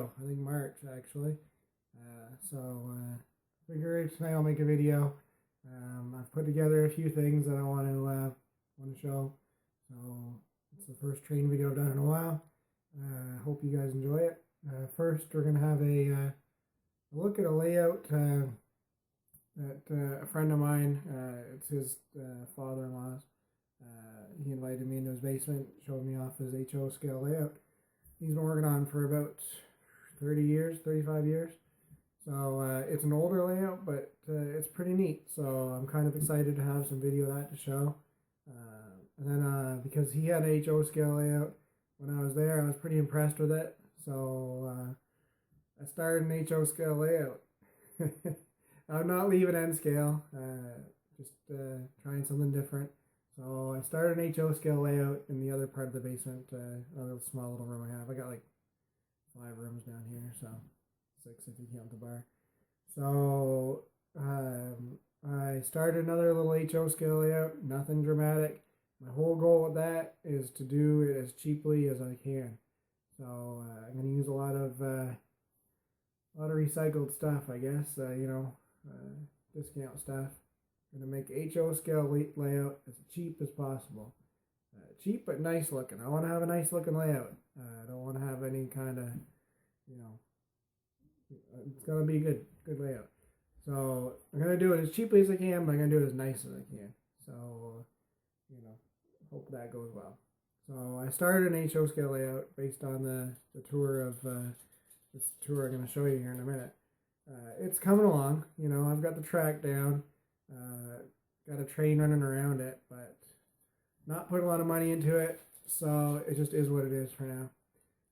ago. I think March actually. Figure tonight I'll make a video. I've put together a few things that I want to show. So it's the first train video I've done in a while. Hope you guys enjoy it. First, we're gonna have a look at a layout that a friend of mine. It's his father-in-law's. He invited me into his basement, showed me off his HO scale layout. He's been working on for about 30 years, 35 years. So it's an older layout, but it's pretty neat. So I'm kind of excited to have some video of that to show. And then because he had an HO scale layout when I was there, I was pretty impressed with it. So I started an HO scale layout. I'm not leaving N scale, just trying something different. So I started an HO scale layout in the other part of the basement, another small little room I have. I got like 5 rooms down here, so 6 if you count the bar. So I started another little HO scale layout, nothing dramatic. My whole goal with that is to do it as cheaply as I can. So I'm going to use a lot of recycled stuff, I guess, discount stuff. I'm going to make HO scale layout as cheap as possible. Cheap but nice looking. I want to have a nice looking layout. I don't want to have any kind of, it's going to be a good layout. So I'm going to do it as cheaply as I can, but I'm going to do it as nice as I can. So, hope that goes well. So I started an HO scale layout based on the tour of this tour I'm going to show you here in a minute. It's coming along. I've got the track down. Got a train running around it, but not putting a lot of money into it, so it just is what it is for now.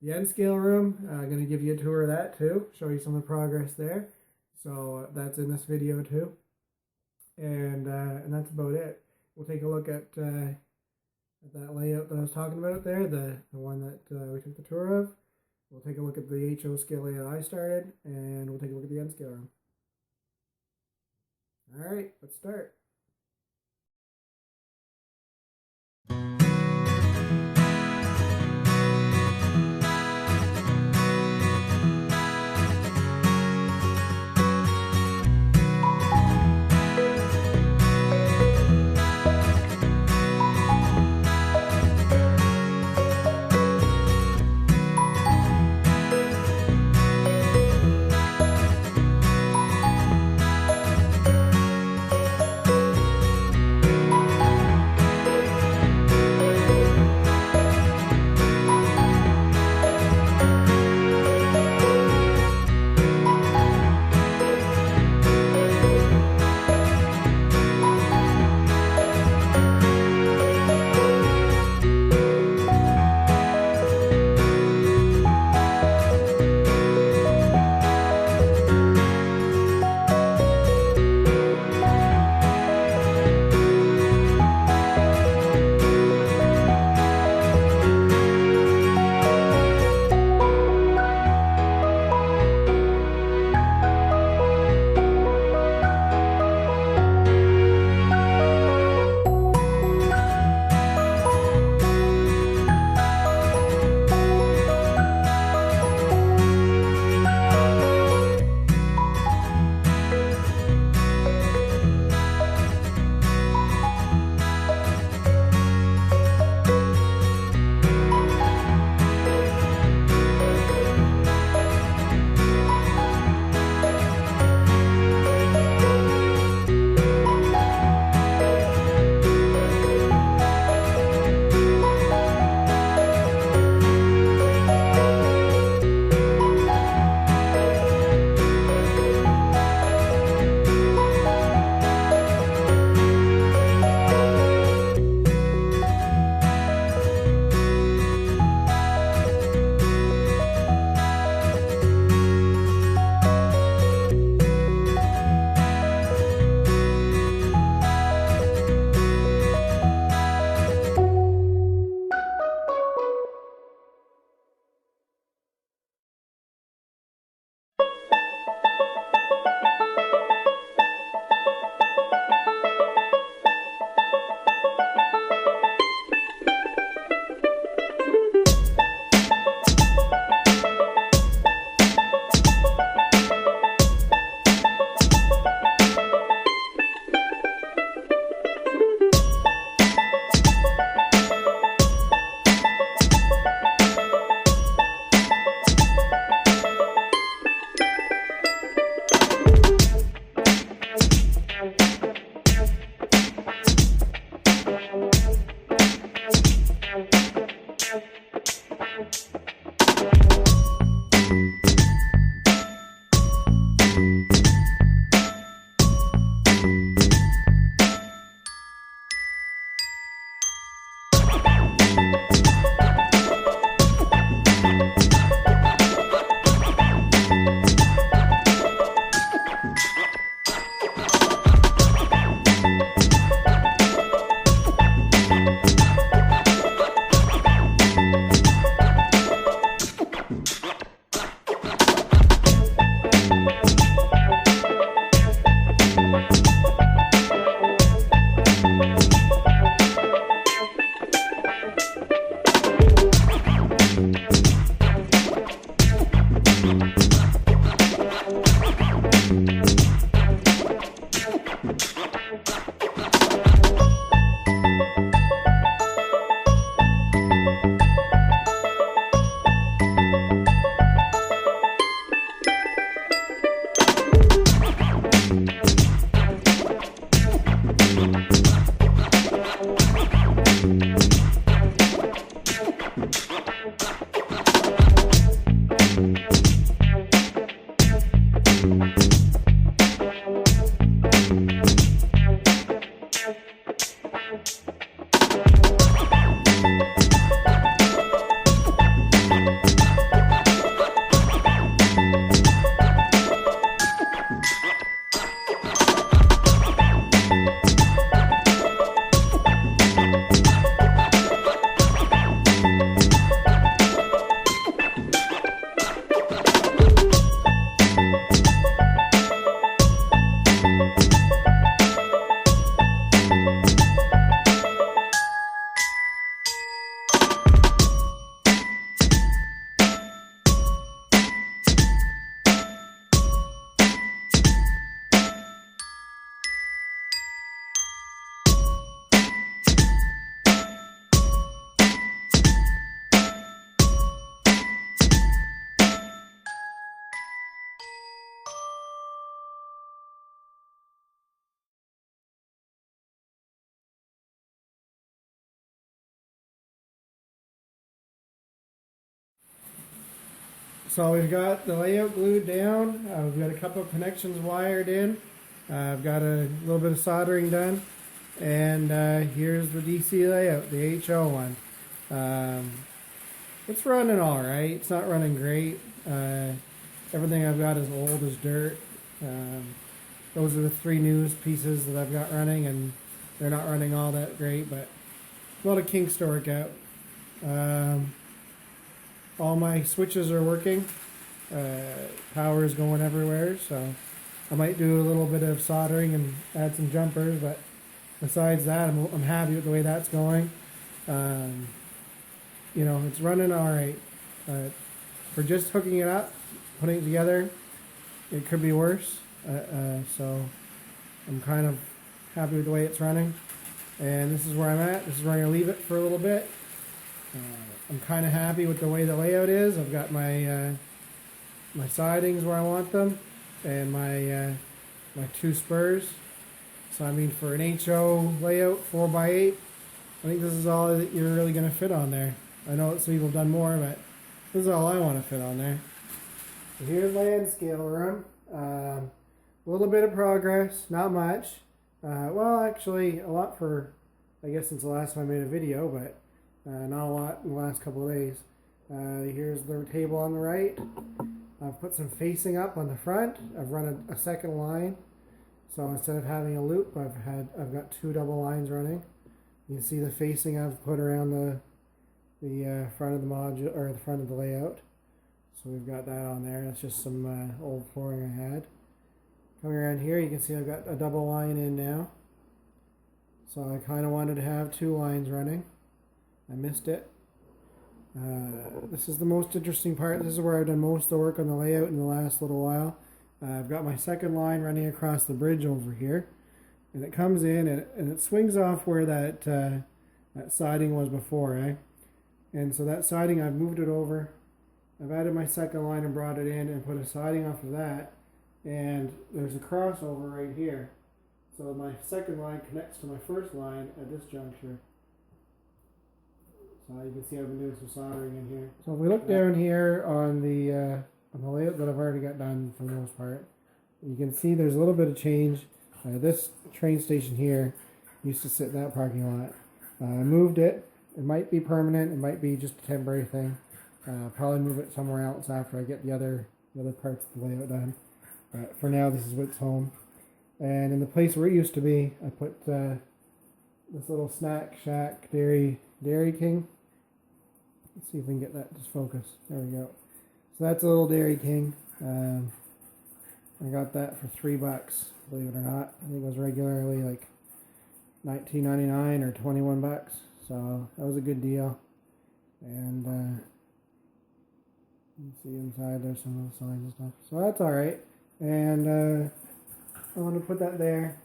The N scale room, I'm going to give you a tour of that too, show you some of the progress there. So that's in this video too, and that's about it. We'll take a look at that layout that I was talking about there, the one that we took the tour of. We'll take a look at the HO scale layout I started, and we'll take a look at the N scale room. Alright, let's start. So we've got the layout glued down. We've got a couple of connections wired in. I've got a little bit of soldering done. And here's the DC layout, the HO one. It's running all right. It's not running great. Everything I've got is old as dirt. Those are the three newest pieces that I've got running, and they're not running all that great, but a lot of kinks to work out. All my switches are working. Power is going everywhere, so I might do a little bit of soldering and add some jumpers, but besides that, I'm happy with the way that's going. You know, it's running all right. For just hooking it up, putting it together, it could be worse. So I'm kind of happy with the way it's running. And this is where I'm at. This is where I'm going to leave it for a little bit. I'm kind of happy with the way the layout is. I've got my my sidings where I want them, and my my two spurs. So I mean, for an HO layout 4x8, I think this is all that you're really going to fit on there. I know some people have done more, but this is all I want to fit on there. So here's my end scale room. A little bit of progress, not much. Well, actually, a lot for, I guess, since the last time I made a video, but not a lot in the last couple of days. Here's the table on the right. I've put some facing up on the front. I've run a second line. So instead of having a loop, I've got two double lines running. You can see the facing I've put around the front of the module, or the front of the layout. So we've got that on there. That's just some old flooring I had. Coming around here, you can see I've got a double line in now. So I kind of wanted to have two lines running. I missed it. This is the most interesting part. This is where I've done most of the work on the layout in the last little while. I've got my second line running across the bridge over here, and it comes in and it swings off where that that siding was before, eh? And so that siding, I've moved it over. I've added my second line and brought it in and put a siding off of that, and there's a crossover right here. So my second line connects to my first line at this juncture. So you can see I've been doing some soldering in here. So if we look down here on the layout that I've already got done for the most part, you can see there's a little bit of change. This train station here used to sit in that parking lot. I moved it. It might be permanent. It might be just a temporary thing. Probably move it somewhere else after I get the other parts of the layout done. But for now, this is what's home. And in the place where it used to be, I put this little snack shack Dairy King. Let's see if we can get that to focus. There we go. So that's a little Dairy King. I got that for $3, believe it or not. I think it was regularly like $19.99 or $21. So that was a good deal. And You see inside there's some little signs and stuff. So that's alright. And I want to put that there.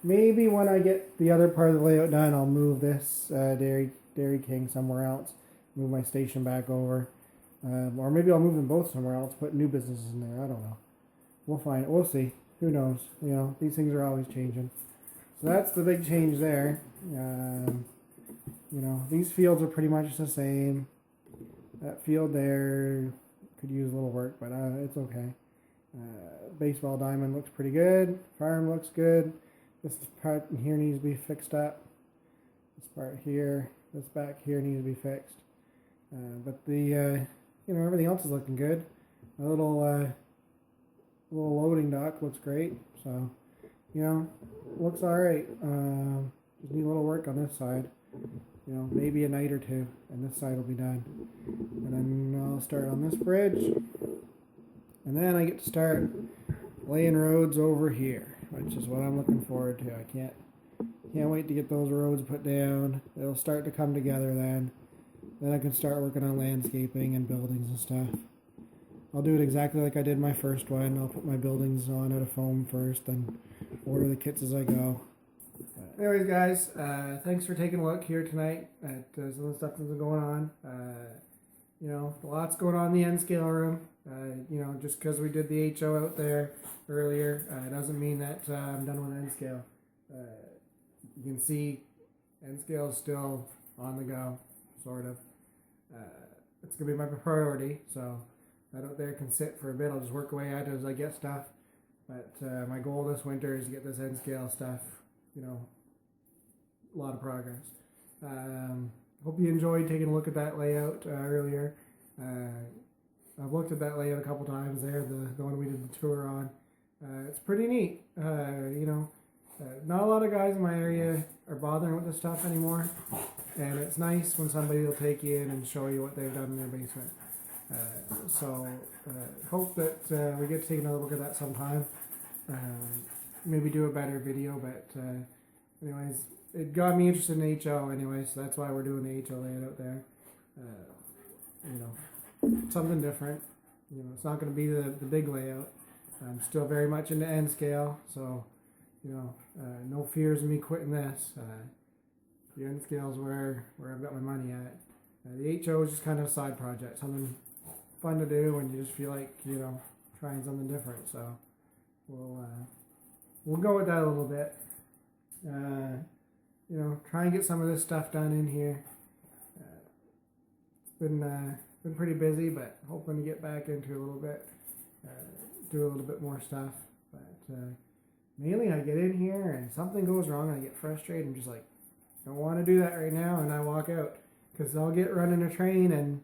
Maybe when I get the other part of the layout done, I'll move this Dairy King somewhere else. Move my station back over. Or maybe I'll move them both somewhere else, put new businesses in there. I don't know. We'll find it. We'll see. Who knows? You know, these things are always changing. So that's the big change there. You know, these fields are pretty much the same. That field there could use a little work, but it's okay. Baseball diamond looks pretty good. Farm looks good. This part here needs to be fixed up. This part here, this back here needs to be fixed. But the, you know, everything else is looking good. My little loading dock looks great. So, you know, looks all right. Just need a little work on this side. You know, maybe a night or two, and this side will be done. And then I'll start on this bridge. And then I get to start laying roads over here, which is what I'm looking forward to. I can't wait to get those roads put down. It'll start to come together then. Then I can start working on landscaping and buildings and stuff. I'll do it exactly like I did my first one. I'll put my buildings on out of foam first and order the kits as I go. Anyways, guys, thanks for taking a look here tonight at some of the stuff that's been going on. You know, lots going on in the N scale room. You know, just because we did the HO out there earlier, doesn't mean that I'm done with N scale. You can see N scale is still on the go, sort of. It's going to be my priority, so that out there can sit for a bit. I'll just work away at it as I get stuff. But my goal this winter is to get this N scale stuff, you know, a lot of progress. Hope you enjoyed taking a look at that layout earlier. I've looked at that layout a couple times there, the one we did the tour on. It's pretty neat. You know, not a lot of guys in my area are bothering with this stuff anymore. And it's nice when somebody will take you in and show you what they've done in their basement. So hope that we get to take another look at that sometime. Maybe do a better video, but anyways, it got me interested in HO anyway, so that's why we're doing the HO layout out there. You know, something different. You know, it's not going to be the big layout. I'm still very much into N scale, so you know, no fears of me quitting this. The N scale is where I've got my money at. The HO is just kind of a side project, something fun to do when you just feel like, you know, trying something different. So we'll go with that a little bit. You know, try and get some of this stuff done in here. It's been pretty busy, but hoping to get back into a little bit, do a little bit more stuff. But mainly I get in here and something goes wrong and I get frustrated and just like, don't want to do that right now, and I walk out. Because I'll get running a train and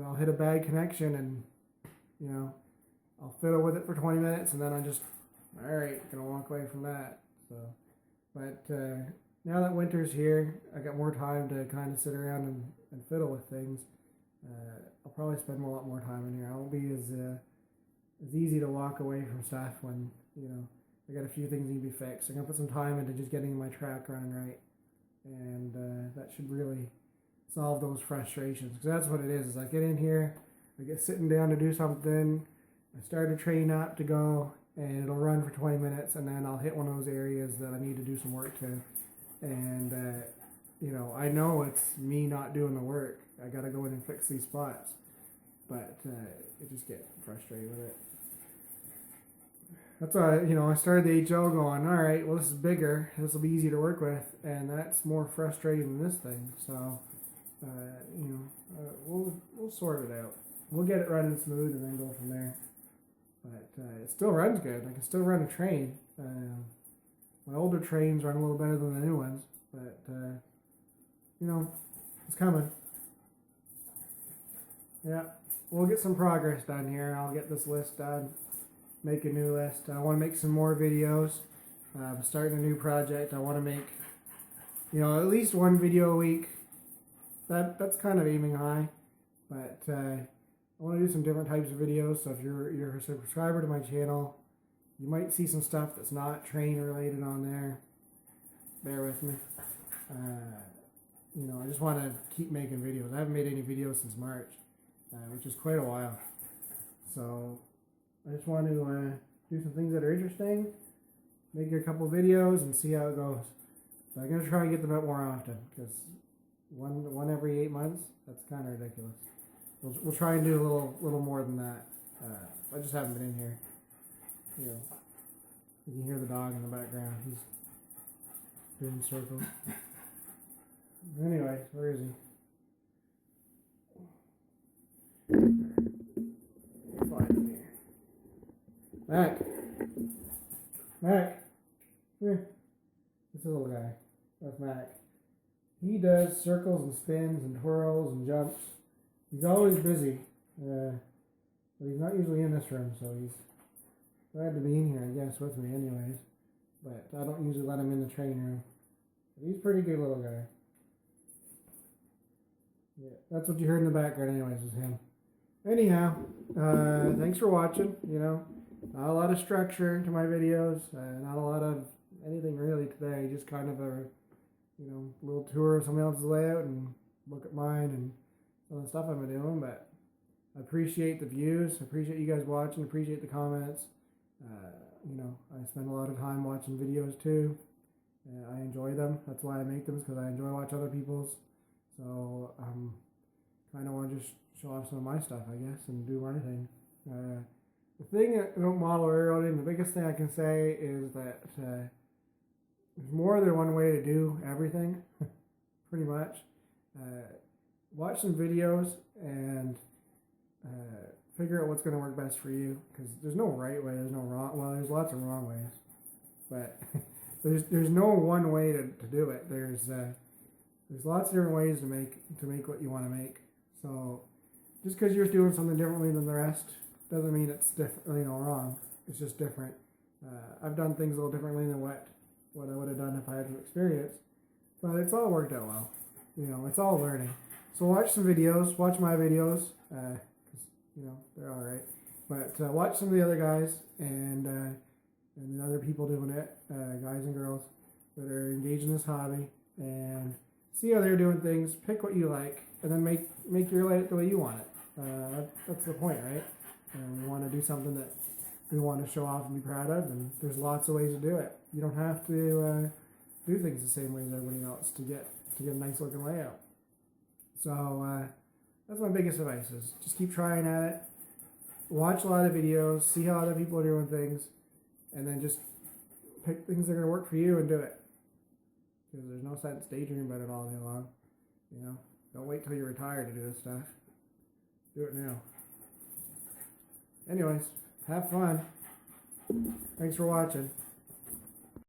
I'll hit a bad connection and, you know, I'll fiddle with it for 20 minutes and then I'm just, all right, gonna walk away from that. So, but now that winter's here, I got more time to kind of sit around and fiddle with things. I'll probably spend a lot more time in here. I won't be as easy to walk away from stuff when, you know, I got a few things that need to be fixed. I'm gonna put some time into just getting my track running right, and that should really solve those frustrations, because that's what it is I get in here, I get sitting down to do something, I start a train up to go, and it'll run for 20 minutes, and then I'll hit one of those areas that I need to do some work to, and you know, I know it's me not doing the work. I gotta go in and fix these spots, but I just get frustrated with it. That's why, you know, I started the HO going, all right, well, this is bigger, this will be easy to work with, and that's more frustrating than this thing. So you know, we'll sort it out. We'll get it running smooth and then go from there. But it still runs good. I can still run a train. My older trains run a little better than the new ones, but you know, it's coming. Yeah, we'll get some progress done here. I'll get this list done, make a new list. I want to make some more videos. I'm starting a new project. I want to make, you know, at least one video a week. That's kind of aiming high, but I want to do some different types of videos. So if you're a subscriber to my channel, you might see some stuff that's not train related on there. Bear with me. You know, I just want to keep making videos. I haven't made any videos since March, which is quite a while. So I just want to do some things that are interesting, make a couple videos, and see how it goes. So I'm gonna try and get them out more often, because one every 8 months, that's kind of ridiculous. We'll try and do a little more than that. I just haven't been in here. You know, you can hear the dog in the background. He's doing circles. Anyway, where is he? Find him here. Mac. Mac. Come here. This little guy. That's Mac. He does circles and spins and twirls and jumps. He's always busy. But he's not usually in this room, so he's glad to be in here, I guess, with me anyways. But I don't usually let him in the training room. But he's a pretty good little guy. Yeah, that's what you heard in the background anyways, was him. Anyhow, thanks for watching. You know, not a lot of structure to my videos. Not a lot of anything really today. Just kind of a, you know, little tour of somebody else's layout and look at mine and some of the stuff I've been doing. But I appreciate the views. I appreciate you guys watching. Appreciate the comments. You know, I spend a lot of time watching videos too. I enjoy them. That's why I make them, because I enjoy watching other people's. So kind of want to just show off some of my stuff, I guess, and do my thing. The thing about model railroading, the biggest thing I can say is that there's more than one way to do everything, pretty much. Watch some videos and figure out what's going to work best for you, because there's no right way, there's no wrong. Well, there's lots of wrong ways, but there's no one way to do it. There's lots of different ways to make what you want to make. So just because you're doing something differently than the rest doesn't mean it's different, you know, wrong. It's just different. I've done things a little differently than what I would have done if I had some experience, but it's all worked out well. You know, it's all learning. So watch some videos. Watch my videos. You know, they're all right. But watch some of the other guys and the other people doing it, guys and girls that are engaged in this hobby, and see how they're doing things. Pick what you like, and then make your layout the way you want it. That's the point, right? We want to do something that we want to show off and be proud of, and there's lots of ways to do it. You don't have to do things the same way as everybody else to get a nice looking layout. So that's my biggest advice, is just keep trying at it. Watch a lot of videos, see how other people are doing things, and then just pick things that are going to work for you and do it. Because there's no sense daydreaming about it all day long. You know, don't wait till you're retired to do this stuff. Do it now. Anyways, have fun. Thanks for watching.